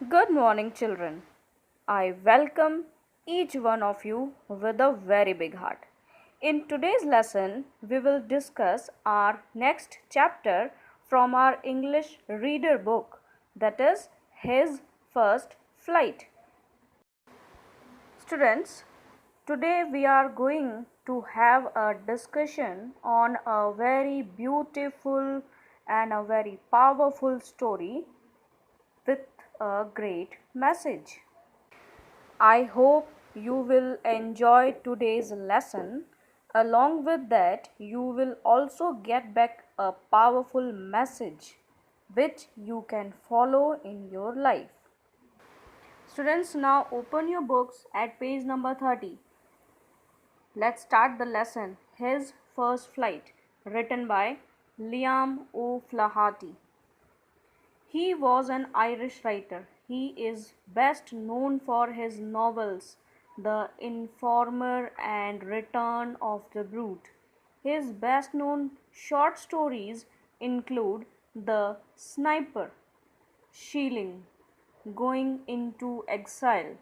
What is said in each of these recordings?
Good morning, children. I welcome each one of you with a very big heart. In today's lesson, we will discuss our next chapter from our English reader book, that is, His First Flight. Students, today we are going to have a discussion on a very beautiful and a very powerful story with a great message. I hope you will enjoy today's lesson. Along with that, you will also get back a powerful message which you can follow in your life. Students, now open your books at page number 30. Let's start the lesson. His First Flight, written by Liam O'Flaherty. He was an Irish writer. He is best known for his novels The Informer and Return of the Brute. His best known short stories include The Sniper, Shilling, Going into Exile,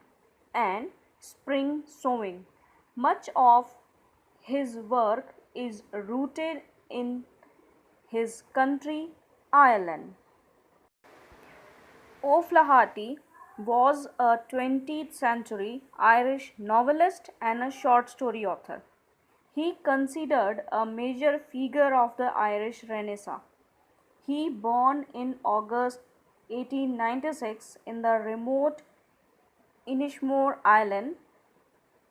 and Spring Sowing. Much of his work is rooted in his country, Ireland. O'Flaherty was a 20th century Irish novelist and a short story author. He considered a major figure of the Irish Renaissance. He born in August 1896 in the remote Inishmore Island,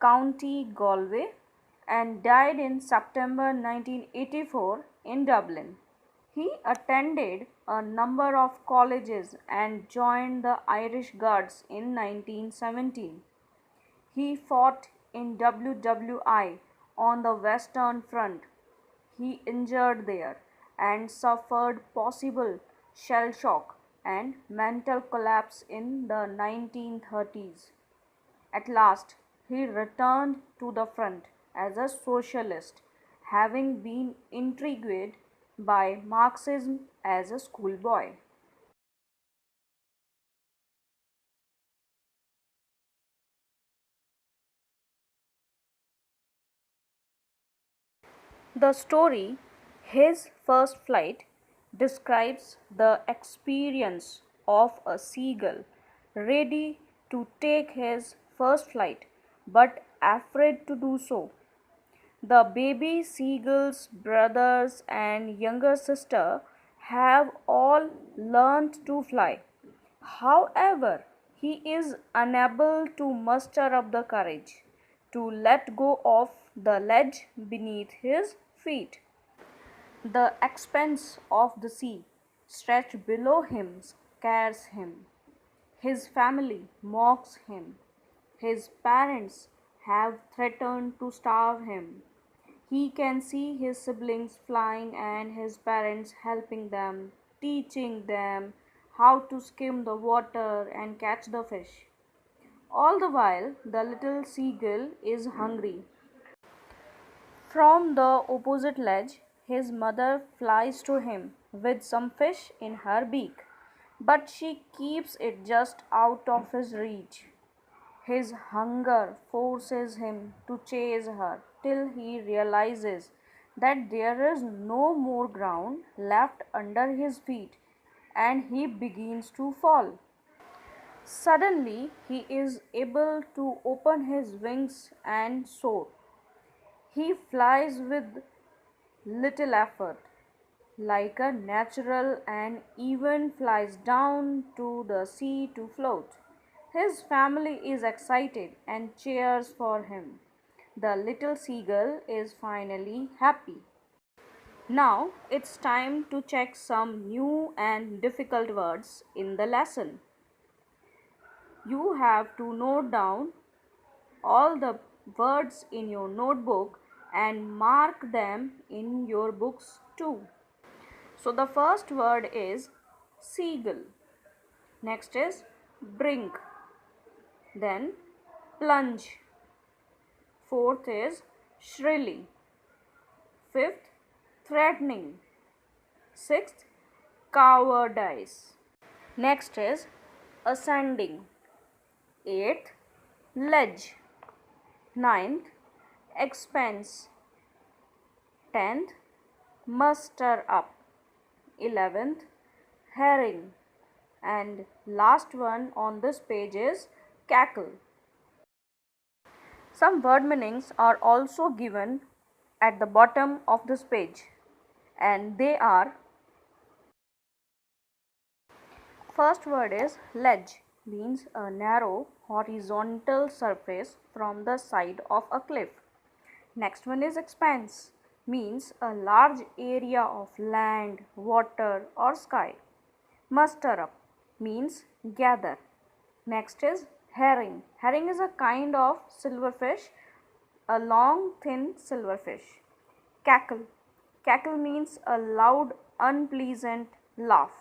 County Galway, and died in September 1984 in Dublin. He attended a number of colleges and joined the Irish Guards in 1917. He fought in WWI on the Western Front. He injured there and suffered possible shell shock and mental collapse in the 1930s. At last, he returned to the front as a socialist, having been intrigued by Marxism as a schoolboy. The story, His First Flight, describes the experience of a seagull ready to take his first flight but afraid to do so. The baby seagull's brothers and younger sister have all learned to fly. However, he is unable to muster up the courage to let go of the ledge beneath his feet. The expanse of the sea stretched below him scares him. His family mocks him. His parents have threatened to starve him. He can see his siblings flying and his parents helping them, teaching them how to skim the water and catch the fish. All the while, the little seagull is hungry. From the opposite ledge, his mother flies to him with some fish in her beak, but she keeps it just out of his reach. His hunger forces him to chase her till he realizes that there is no more ground left under his feet and he begins to fall. Suddenly, he is able to open his wings and soar. He flies with little effort, like a natural, and even flies down to the sea to float. His family is excited and cheers for him. The little seagull is finally happy. Now it's time to check some new and difficult words in the lesson. You have to note down all the words in your notebook and mark them in your books too. So the first word is seagull. Next is brink. Then plunge. Fourth is shrilly. Fifth, threatening. Sixth, cowardice. Next is ascending. 8th, ledge. 9th, expense. 10th, muster up. 11th, herring. And last one on this page is cackle. Some word meanings are also given at the bottom of this page, and they are: first word is ledge, means a narrow horizontal surface from the side of a cliff. Next one is expanse, means a large area of land, water or sky. Muster up means gather. Next is herring. Herring is a kind of silverfish, a long thin silverfish. Cackle. Cackle means a loud, unpleasant laugh.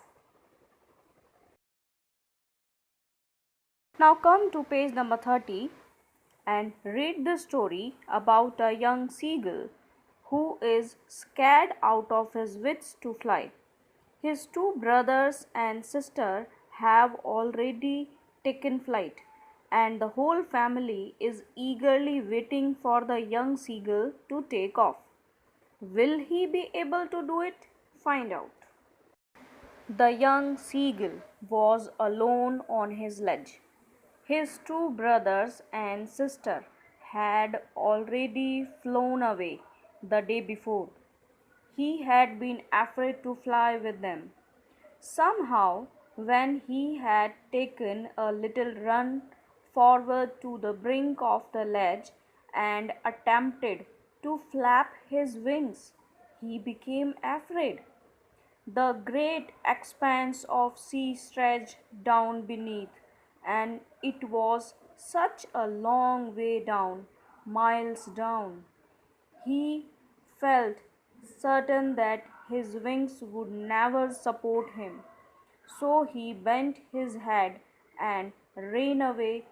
Now come to page number 30 and read the story about a young seagull who is scared out of his wits to fly. His two brothers and sister have already taken flight, and the whole family is eagerly waiting for the young seagull to take off. Will he be able to do it? Find out. The young seagull was alone on his ledge. His two brothers and sister had already flown away the day before. He had been afraid to fly with them. Somehow, when he had taken a little run forward to the brink of the ledge and attempted to flap his wings, he became afraid. The great expanse of sea stretched down beneath, and it was such a long way down, miles down. He felt certain that his wings would never support him. So he bent his head and ran away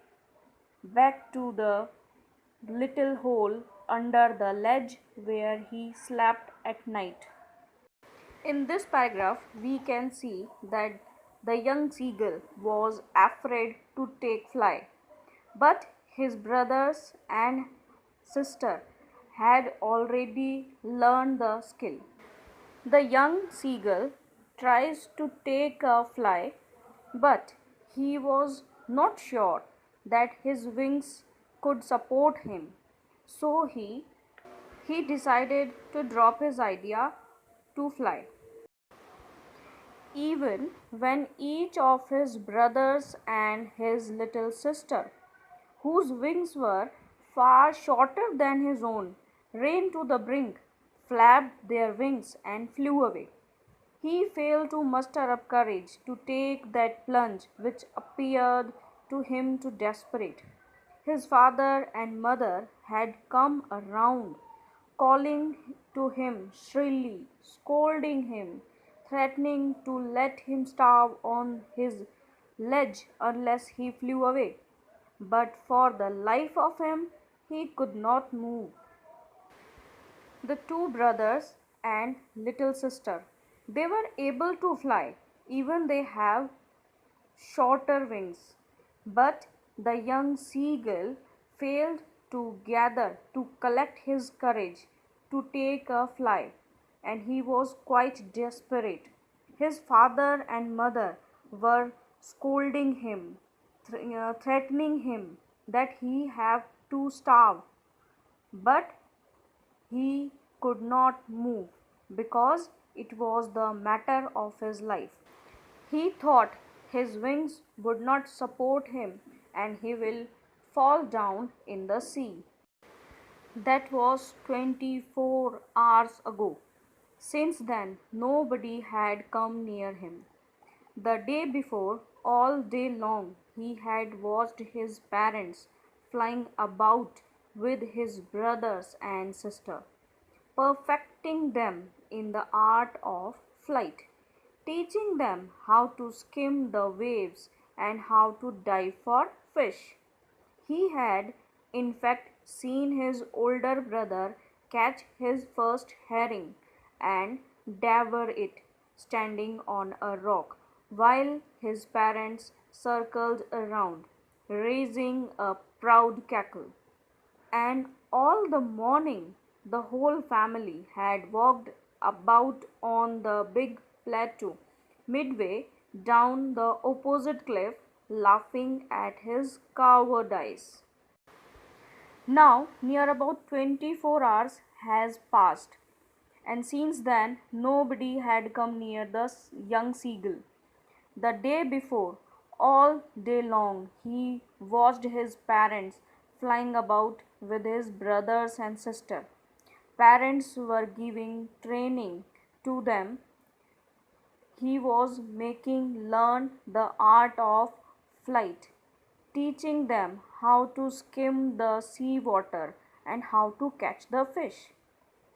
back to the little hole under the ledge where he slept at night. In this paragraph, we can see that the young seagull was afraid to take flight, but his brothers and sister had already learned the skill. The young seagull tries to take a fly, but he was not sure that his wings could support him. So he decided to drop his idea to fly. Even when each of his brothers and his little sister, whose wings were far shorter than his own, ran to the brink, flapped their wings, and flew away. He failed to muster up courage to take that plunge which appeared to him too desperate. His father and mother had come around, calling to him shrilly, scolding him, threatening to let him starve on his ledge unless he flew away. But for the life of him, he could not move. The two brothers and little sister, they were able to fly, even they have shorter wings. But the young seagull failed to collect his courage to take a fly, and he was quite desperate. His father and mother were scolding him, threatening him that he have to starve, but he could not move because it was the matter of his life. He thought his wings would not support him and he will fall down in the sea. That was 24 hours ago. Since then, nobody had come near him. The day before, all day long, he had watched his parents flying about with his brothers and sister, perfecting them in the art of flight, teaching them how to skim the waves and how to dive for fish. He had, in fact, seen his older brother catch his first herring and devour it standing on a rock while his parents circled around, raising a proud cackle. And all the morning the whole family had walked about on the big plateau, midway down the opposite cliff, laughing at his cowardice. Now, near about 24 hours has passed, and since then nobody had come near the young seagull. The day before, all day long, he watched his parents flying about with his brothers and sister. Parents were giving training to them. He was making learn the art of flight, teaching them how to skim the sea water and how to catch the fish.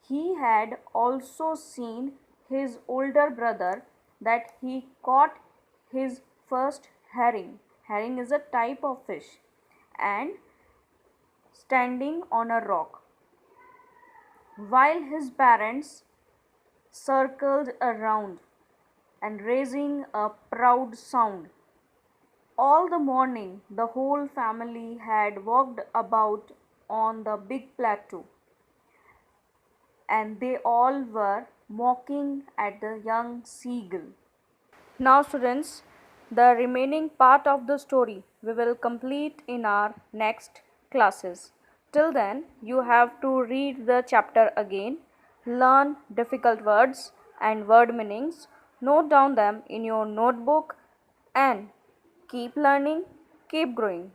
He had also seen his older brother that he caught his first herring. Herring is a type of fish, and standing on a rock, while his parents circled around and raising a proud sound. All the morning, the whole family had walked about on the big plateau, and they all were mocking at the young seagull. Now, students, the remaining part of the story we will complete in our next classes. Till then, you have to read the chapter again, learn difficult words and word meanings, note down them in your notebook, and keep learning, keep growing.